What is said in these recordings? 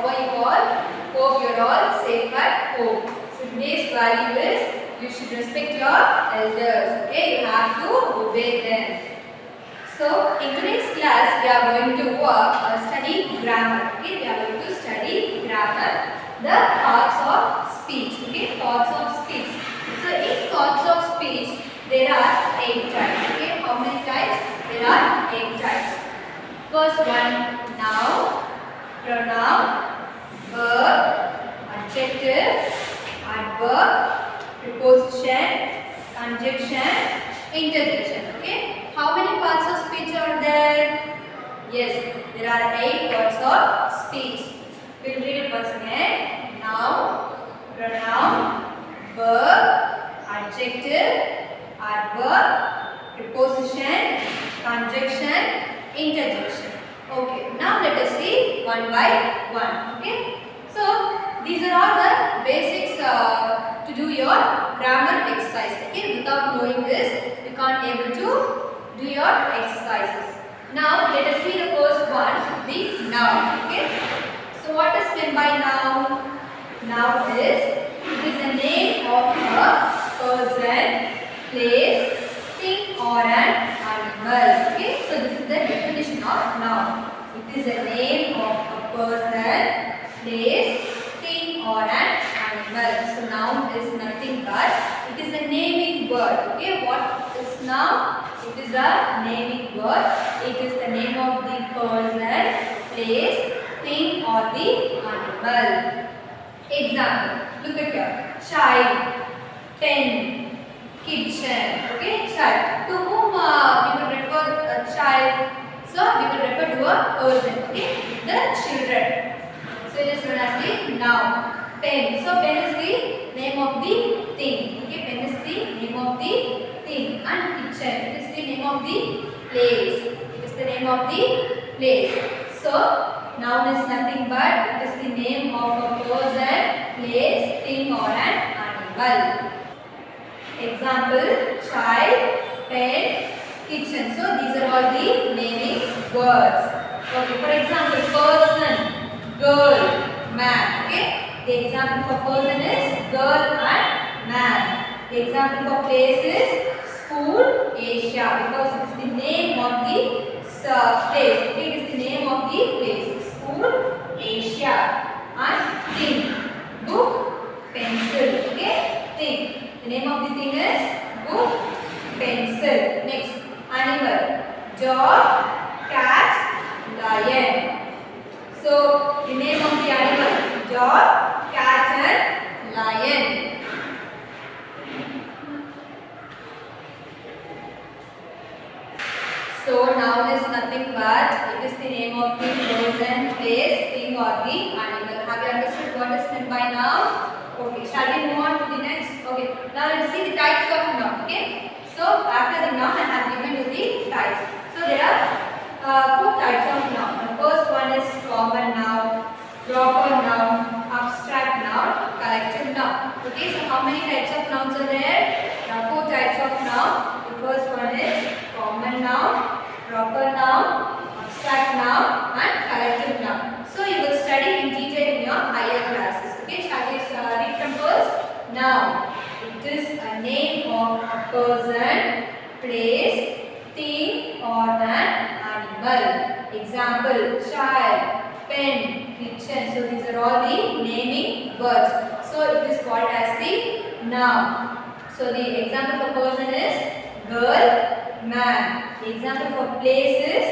are you all? Hope you are all safe at home. So today's value is you should respect your elders. Okay, you have to obey them. So in today's class we are going to study grammar. Okay, we are going to study grammar. The parts of speech. Okay, parts of speech. So in parts of speech there are 8 types. Okay, how many types? There are 8 types. First one, noun, pronoun, verb, adjective, adverb, preposition, conjunction, interjection. Okay, how many parts of speech are there? Yes, there are 8 parts of speech. We'll read it once again. Noun, pronoun, verb, adjective, adverb, preposition, conjunction, interjection. Okay, now let us see one by one. Okay, so these are all the basics to do your grammar exercise. Okay, without knowing this, you can't able to do your exercises. Now let us see the first one, the noun. Okay, so what is meant by noun? Noun is it is the name of a person, place, thing or an animal. Okay, so this is the definition of noun. It is the name of a person, place, thing or an animal. So noun is nothing but it is a naming word. Okay, what is noun? It is a naming word. It is the name of the person, place, thing or the animal. Example, look at here. Child, pen, kitchen. Okay, child. To whom we will refer a child? So we will refer to a person. Okay, the children. So it is known as the noun. Pen. So pen is the name of the thing. Okay, pen is the name of the thing. And kitchen. It is the name of the place. It is the name of the place. So noun is nothing but it is the name of a person, place, thing or an animal. Example, child, pen, kitchen. So these are all the naming words. Okay, for example, person, girl, man. Okay, the example for person is girl and man. The example for place is school, Asia, because it is the name of the place. Okay, it is the name of the place. School, Asia, and thing, book, pencil. Okay, thing. The name of the thing is book, pencil. Next, animal, dog, cat, lion. So the name of the animal, dog, cat, and lion. So noun is nothing but it is the name of the person, place, thing or the animal. Have you understood what is meant by noun? Okay, shall we move on to the next? Okay, now let us see the types of noun. Okay, so after the noun I have given you the types. So there are 4 types of noun. The first one is common noun, proper noun, abstract noun, collective noun. Okay, so how many types of nouns are there? There are 4 types of noun. The first one is common noun, proper noun, abstract noun and collective noun. So you will study in detail in your higher classes. Okay, shall we read from first? Noun. It is a name of a person, place, thing or an animal. Example, child, pen, kitchen. So these are all the naming words. So it is called as the noun. So the example for person is girl, man. The example for place is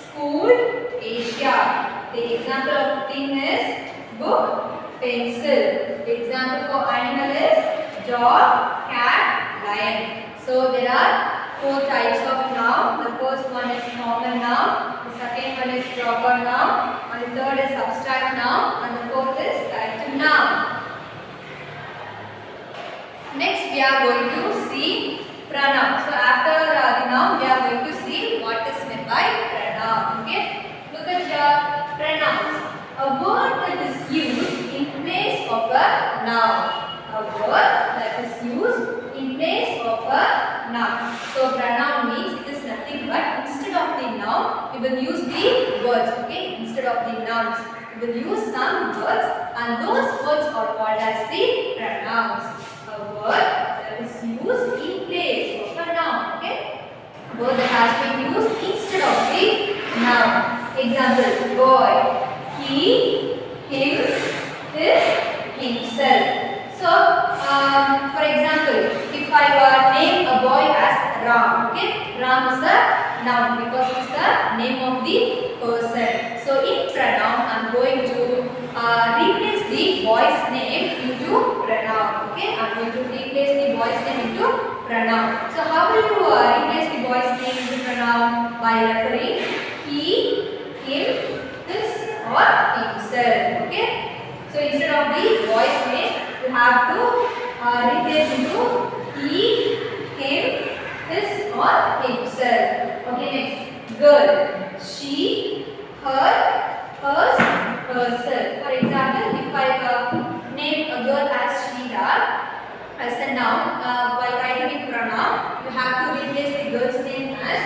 school, Asia. The example of thing is book, pencil. The example for animal is dog, cat, lion. So there are 4 types of noun. The first one is common noun. The second one is proper noun. And the third is abstract noun. And the fourth is collective noun. Next we are going to see pronoun. So after the noun we are going to see what is meant by pronoun. Okay, look at the pronouns. A word that is used in place of a noun. A word that is used in place of a noun. So pronoun means it is nothing but instead of the noun we will use the words. Okay, instead of the noun pronouns. We will use some words and those words are called as the pronouns. A word that is used in place of a noun. Okay? A word that has been used instead of the noun. Example, boy. He, him, his, himself. So, for example, if I name a boy as Ram, okay, Ram is a noun because it is the name of the person. So, in pronoun, I am going to replace the boy's name into pronoun. Okay, I am going to replace the boy's name into pronoun. So, how will you replace the boy's name into pronoun? By referring he, him, his, or himself. Okay. So instead of the boy's name, you have to replace into he, him, his, or himself. Okay, next. Girl. She, her, hers, herself. For example, if I name a girl as Sheila as a noun, while writing in pronoun, you have to replace the girl's name as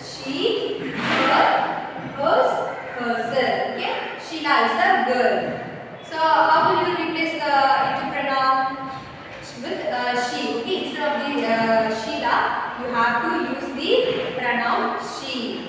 she, her, hers, herself. Okay, Sheila is a girl. So how will you replace the into pronoun with she? Okay, instead of the Sheila, you have to use the pronoun she.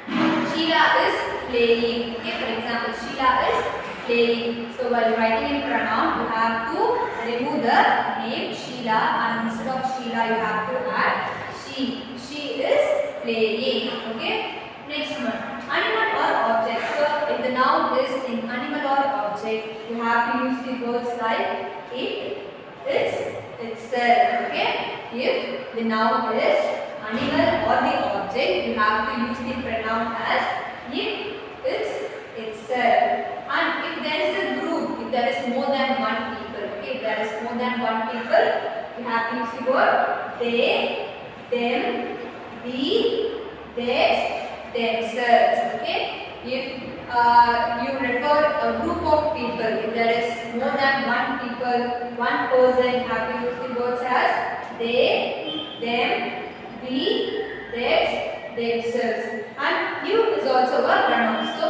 Sheila is playing. Okay, for example, Sheila is playing. So while writing in pronoun, you have to remove the name Sheila and instead of Sheila, you have to add she. She is playing. Okay. Next one. Animal or object. So if the noun is in animal or object, you have to use the words like it, its, itself. Okay. If the noun is animal or the object, you have to use the pronoun as it, its, itself. And if there is a group, if there is more than one people, okay, if there is more than one people, you have to use the word they, them, we, theirs, themselves. Okay. If you refer a group of people, if there is more than one people, one person, you have to use the words as they, them, we, theirs, themselves. And you is also a pronoun. So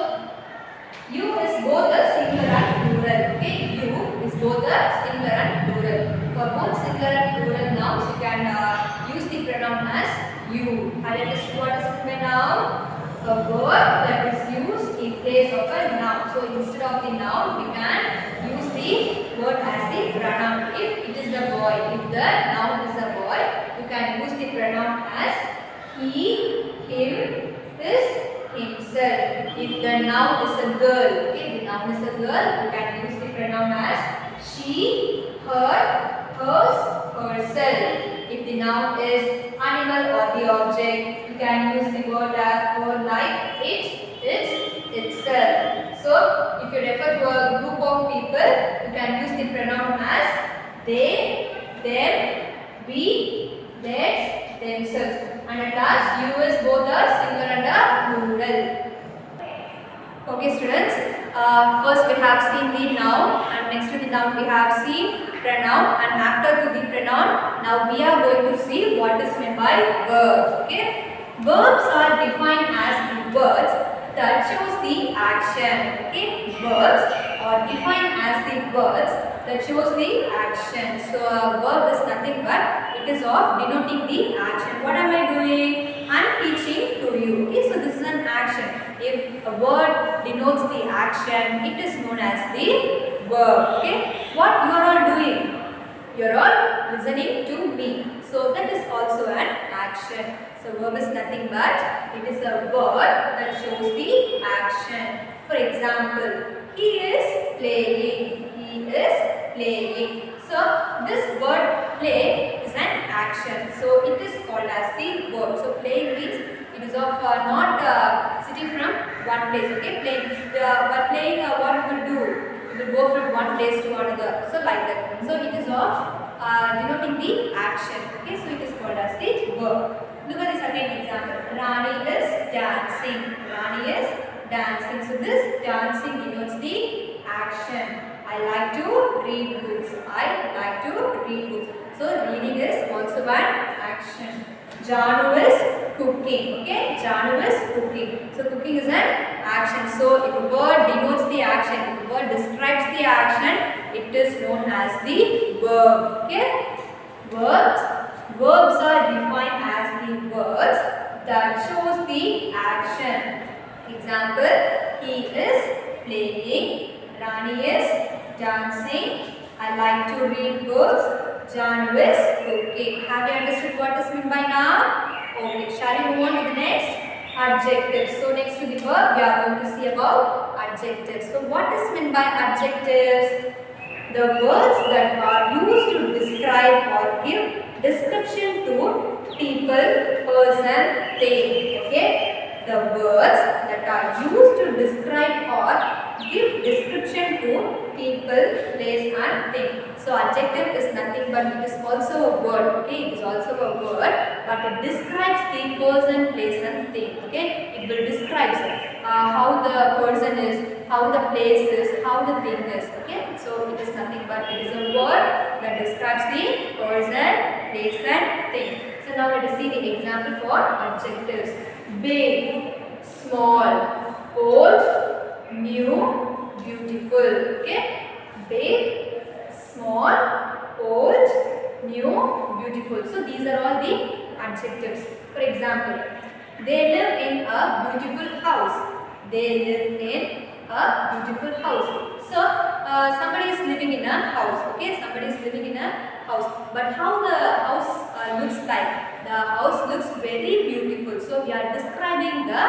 you is both a singular and plural. Okay, you is both a singular and plural. For both singular and plural nouns, you can use the pronoun as you. And it is what is a noun? A word that is used in place of a noun. So instead of the noun, we can use the word as the pronoun. If it is a boy, if the noun is a boy, you can use the pronoun as he, him, his, himself. If the noun is a girl, okay, the noun is a girl, you can use the pronoun as she, her, hers, herself. If the noun is animal or the object, you can use the word like it, its, itself. So, if you refer to a group of people, you can use the pronoun as they, them, we, theirs, themselves. And at last, you is both a singular and a plural. Okay, students. First we have seen the noun, and next to the noun we have seen pronoun, and after to the pronoun, now we are going to see what is meant by verbs. Okay, verbs are defined as the words that shows the action. Okay, verbs are defined as the words that shows the action. So a verb is nothing but it is of denoting the action. What am I doing? I am teaching to you. Okay, so this is an action. If a word denotes the action, it is known as the verb. Okay, what you are all doing? You are all listening to me. So that is also an action. So verb is nothing but it is a word that shows the action. For example, he is playing. He is playing. So this word play is an action. So it is called as the verb. So playing means it is of not sitting from one place. Okay, playing. While playing, what it will do? It will go from one place to another. So like that. So it is of denoting the action. Okay, so it is called as the verb. Look at the second example. Rani is dancing. Rani is dancing. So this dancing denotes the action. I like to read books. I like to read books. So reading is also an action. Janu is cooking. Okay, Janu is cooking. So cooking is an action. So if a word denotes the action, if a word describes the action, it is known as the verb. Okay? Verbs are defined as the words that shows the action. Example, he is playing, Rani is dancing, I like to read books, Janu is cooking. Have you understood what is meant by noun? Okay, shall we move on to the next? Adjectives. So next to the verb, we are going to see about adjectives. So what is meant by adjectives? The words that are used to describe or give description to people, person, thing. Okay? The words that are used to describe or give description to people, place and thing. So adjective is nothing but it is also a word. Okay? It is also a word, but it describes the person, place and thing. Okay? It will describe how the person is, how the place is, how the thing is. Okay? So it is nothing but it is a word that describes the person, place and thing. So now let us see the example for adjectives. Big, small, old, new, beautiful. Okay? Big, small, old, new, beautiful. So these are all the adjectives. For example, they live in a beautiful house. They live in a beautiful house. So somebody is living in a house. Okay? Somebody is living in a house. But how the house looks like? The house looks very beautiful. So we are describing the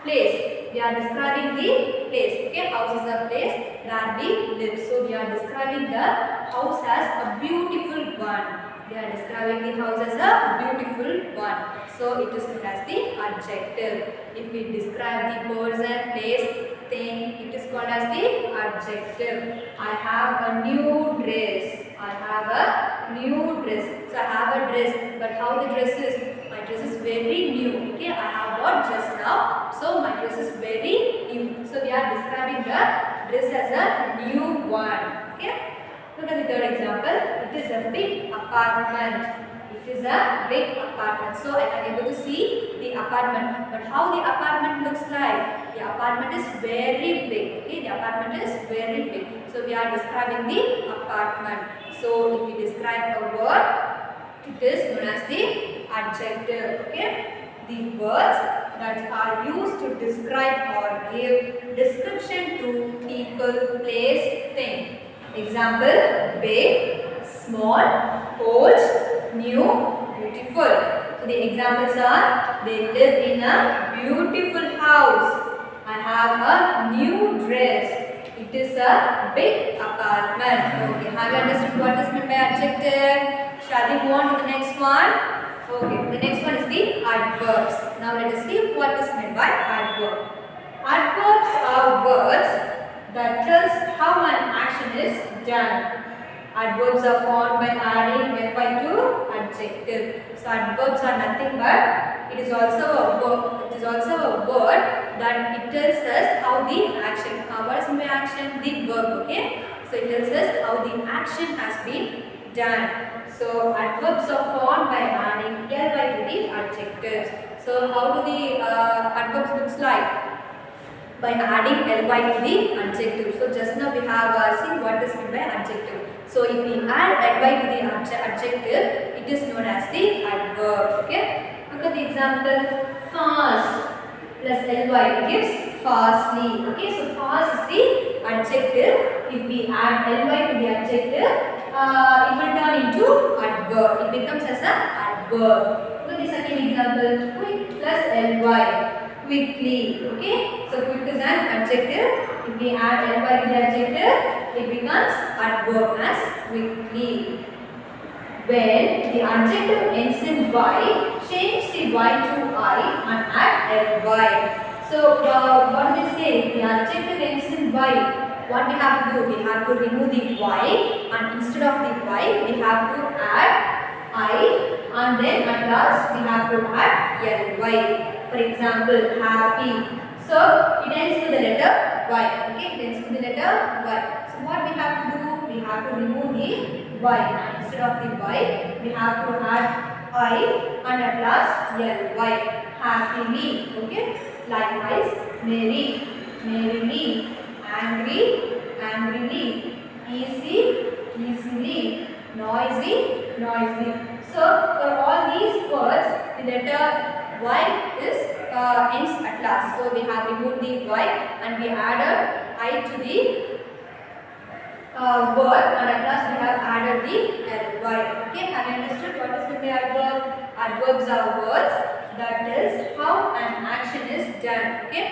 place. We are describing the place. Okay? House is a place where we live. So we are describing the house as a beautiful one. We are describing the house as a beautiful one. So it is known as the adjective. If we describe the person, place, thing, it is called as the adjective. I have a new dress. I have a new dress. So I have a dress, but how the dress is? My dress is very new. Okay, I have bought just now. So my dress is very new. So we are describing the dress as a new one. Okay. Look at the third example. It is a big apartment. It is a big apartment. So I am able to see the apartment. But how the apartment looks like? The apartment is very big. Okay, the apartment is very big. So we are describing the apartment. So if we describe a word, it is known as the adjective. Okay, the words that are used to describe or give description to people, place, thing. Example, big, small, old, new, beautiful. So the examples are, they live in a beautiful house. I have a new dress. It is a big apartment. Okay, have you understood what is meant by adjective? Shall we move on to the next one? Okay, the next one is the adverbs. Now let us see what is meant by adverb. Adverbs are words that tells how an action is done. Adverbs are formed by adding fy to adjective. So adverbs are nothing but it is also a verb. It is also a word that it tells us how the action. What is my action? The verb. Okay. So it tells us how the action has been done. So adverbs are formed by adding ly to the adjectives. So how do the adverbs looks like? By adding ly to the adjective. So just now we have seen what is meant by adjective. So if we add ly to the adjective, it is known as the adverb. Okay. Look at the example. Fast plus ly gives fastly. Okay. So fast is the adjective. If we add ly to the adjective, it will turn into adverb. It becomes as an adverb. Look at the second example. Quick plus ly. Quickly. Okay. So quick is an adjective. If we add ly to the adjective, it becomes adverb as quickly. When the adjective ends in y, change the y to I and add ly. So what do they say? The adjective ends in y. What we have to do? We have to remove the y, and instead of the y, we have to add I, and then at last we have to add ly. For example, happy. So it ends with the letter y. Okay, it ends with the letter y. So what we have to do? We have to remove the y, and instead of the y, we have to add I, and at last ly. Happily. Okay. Likewise, merry, merrily, angry, angrily, easy, easily, noisy, noisily. So for all these words, the letter Y is ends at last. So we have removed the Y and we added I to the word, and at last we have added the ly. Okay, have you understood what is meant by adverb? Adverbs are words that is how an action is done. Okay,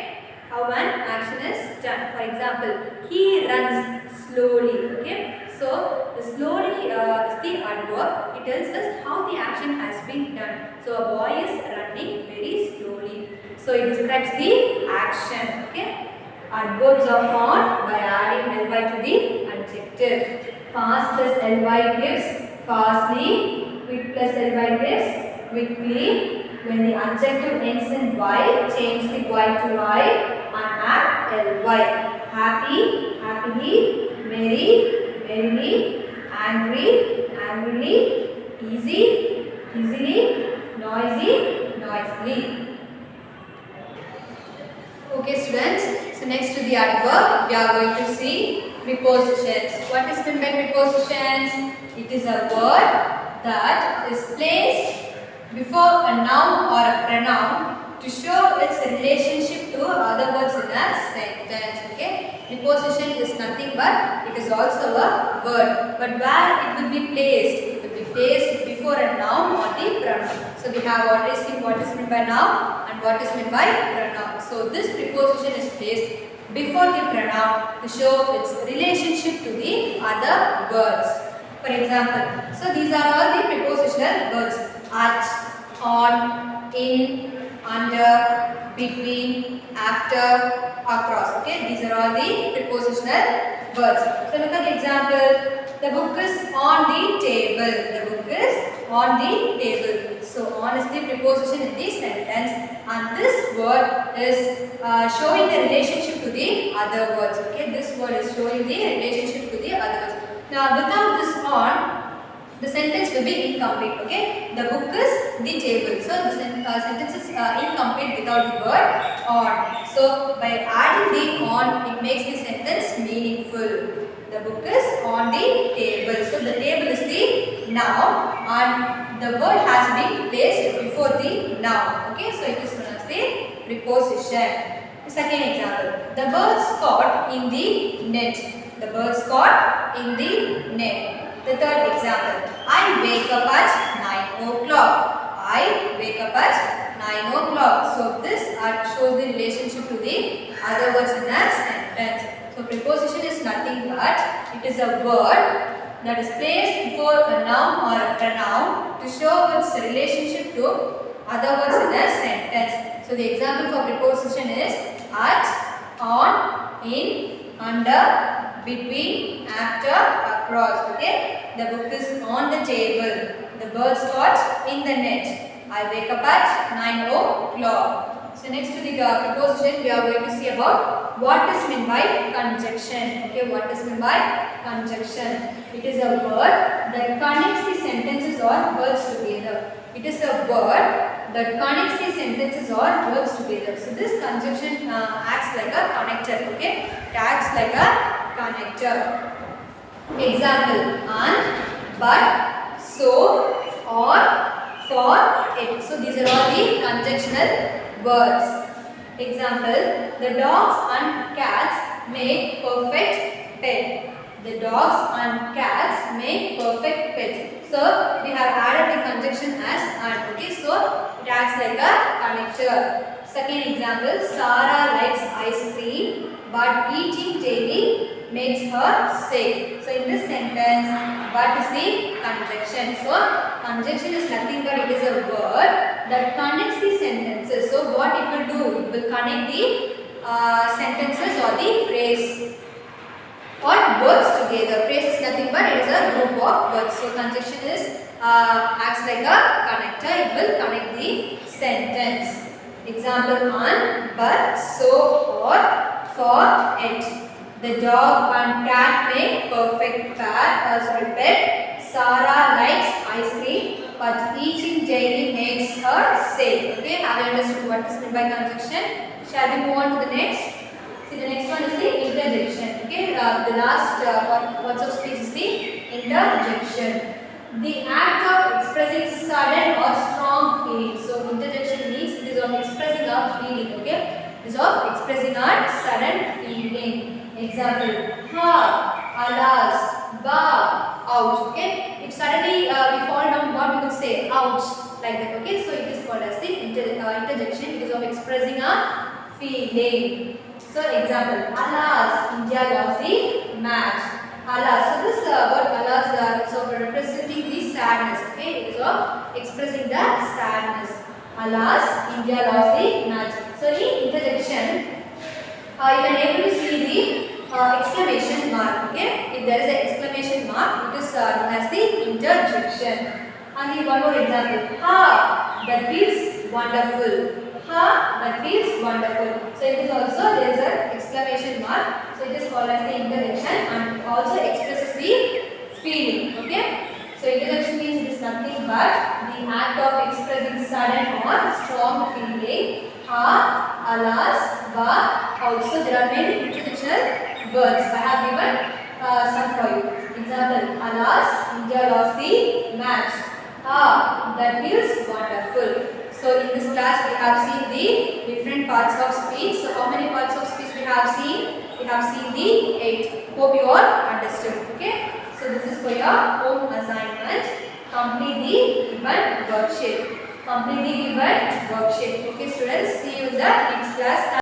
how an action is done. For example, he runs slowly. Okay, so the slowly is the adverb. It tells us how the action has been done. So a boy is running very slowly. So it describes the action. Okay. Adverbs are formed by adding ly to the adjective. Fast plus ly gives fastly. Quick plus ly gives quickly. When the adjective ends in y, change the y to I and add ly. Happy, happily, merry, merrily, angry, angrily, easy, easily, noisy, noisily. Okay students, so next to the adverb, we are going to see prepositions. What is meant by prepositions? It is a word that is placed before a noun or a pronoun to show its relationship to other words in a sentence. Okay, preposition is nothing but it is also a word, but where it will be placed? It will be placed before a noun or the pronoun. So we have already seen what is meant by noun and what is meant by pronoun. So this preposition is placed before the pronoun to show its relationship to the other words. For example, so these are all the prepositional words: at, on, in, under, between, after, across. Okay, these are all the prepositional words. So look at the example. The book is on the table. The book is on the table. So on is the preposition in the sentence, and this word is showing the relationship to the other words. Okay, this word is showing the relationship to the other words. Now without this on, the sentence will be incomplete. Okay, the book is the table. So the sentence is incomplete without the word on. So by adding the on, it makes the sentence meaningful. The book is on the table. So the table is the noun and the word has been placed before the noun. Okay, so it is known as the preposition. The second example, the birds caught in the net. The birds caught in the net. The third example, I wake up at 9 o'clock. I wake up at 9 o'clock. So this shows the relationship to the other words in a sentence. So preposition is nothing but it is a word that is placed before a noun or a pronoun to show its relationship to other words in a sentence. So the example for preposition is at, on, in, under, between, after, across. Okay, the book is on the table. The birds caught in the net. I wake up at 9 o'clock. So next to the preposition, we are going to see about what is meant by conjunction. Okay, what is meant by conjunction? It is a word that connects the sentences or words together. It is a word that connects the sentences or words together. So this conjunction acts like a connector. Okay, it acts like a connector. Example: and, but, so, or, for, it. So these are all the conjunctional words. Example: the dogs and cats make perfect pet. The dogs and cats make perfect pets. So we have added the conjunction as and. Okay, so it acts like a connector. Second example: Sarah likes ice cream, but eating daily makes her sick. So in this sentence, what is the conjunction? So conjunction is nothing but it is a word that connects the sentences. So what it will do? It will connect the sentences or the phrase or words together. Phrase is nothing but it is a group of words. So conjunction is acts like a connector. It will connect the sentence. Example: on, but, so, or, for, it. The dog and cat make perfect pet. Sarah likes ice cream, but eating daily makes her sick. Okay, have you understood what is meant by conjunction? Shall we move on to the next? See, the next one is the interjection. Okay, the last parts of speech is the interjection. The act of expressing sudden or strong feeling. So, interjection means it is of expressing our feeling. Okay, it is of expressing our sudden feeling. Example: ha, alas, ba, ouch. Okay, if suddenly we fall down, what we could say? Ouch, like that. Okay, so it is called as the interjection. It is of expressing our feeling. So example, alas, India lost the match. Alas, so this word alas is of representing the sadness. Okay, it is of expressing the sadness. Alas, India lost the match. So in interjection, you are able to see the exclamation mark. Okay, if there is an exclamation mark, it is known as the interjection. And the one more example, ha, that feels wonderful. Ha, that feels wonderful. So it is also there is an exclamation mark. So it is called as the interjection and also expresses the feeling. Okay. So interjection means it is nothing but the act of expressing sudden or strong feeling. Ha, alas, ba. Also there are many interjectional words. I have given some for you. Example, alas, India lost the match. Ah, that feels wonderful. So in this class we have seen the different parts of speech. So how many parts of speech we have seen? We have seen the 8. Hope you all understood. Okay. So this is for your home assignment. Complete the given worksheet. Complete the given worksheet. Okay students, see you in the next class.